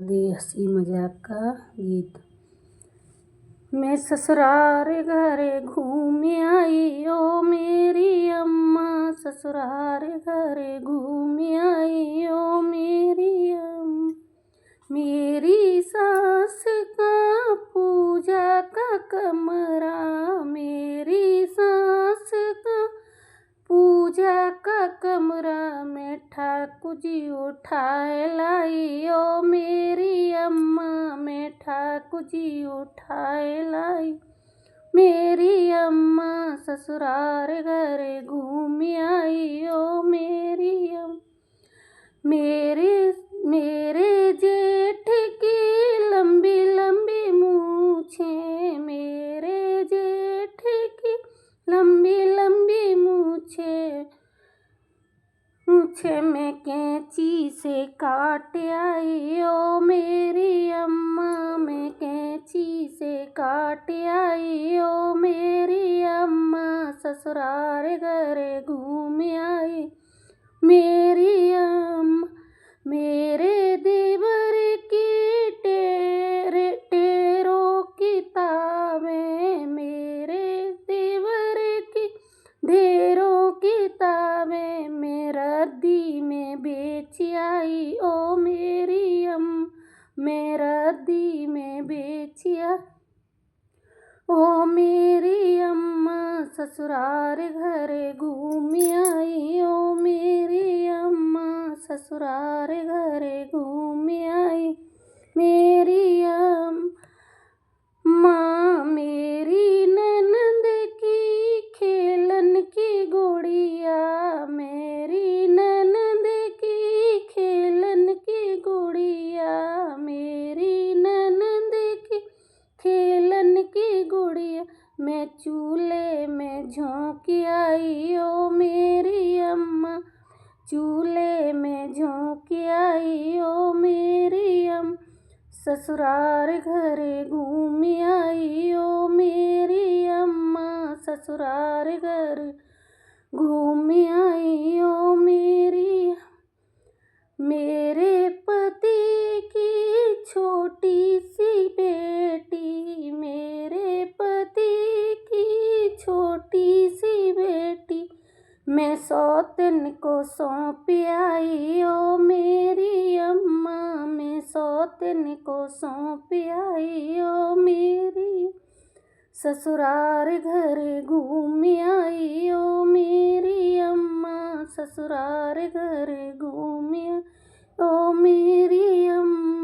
दे हंसी मजाक का गीत। मैं ससुराल घरे घूम आई ओ मेरी अम्मा, ससुराल घरे घूम आई ओ मेरी अम्मा। मेरी सास का पूजा का कमरा, मेरी सास का पूजा का कमरा में ठाकुर जी उठाए लाई ओ मेरी अम्मा, मैं ठाकुर जी उठाए लाई मेरी अम्मा, ससुराल घरे घूम आई ओ मेरी अम्मा। मेरे जेठ की लंबी लंबी मूछें, मेरे जेठ की लंबी लंबी मूछें में कैंची से काट आई ओ मेरी अम्मा, मैं कैंची से काट आई ओ मेरी अम्मा, ससुराल घरे घूम आई मेरी अम्मा। मेरे देवर की टेरों किताबें, मेरे देवर की ढेरों किताबें मैं रद्दी में बेच आई ओ मेरी अम्मा, मैं रद्दी में बेच आई ओ मेरी अम्मा, ससुराल घरे घूम आई ओ मेरी अम्मा, ससुराल घरे घूम आई मेरी अम्मा। मेरी ननद की खेलन की गुड़िया, मेरी ननद की खेलन की गुड़िया, मेरी ननद की खेलन की गुड़िया मैं चूल्हे में झोंक आई ओ मेरी अम्मा, चूल्हे में झोंक आई ओ मेरी अम्मा, ससुराल घरे घूम आई ओ मेरी अम्मा, ससुराल घरे घूम आई ओ मेरी। मेरे पति की छोटी सी बेटी, मेरे पति की छोटी सी बेटी मैं सौतन को सौंप आई ओ मेरी अम्मा, मैं सौतन को सौंप आई ओ मेरी। ससुराल घरे घूम आई ओ मेरी अम्मा, ससुराल घरे घूम ओ मेरी अम्मा।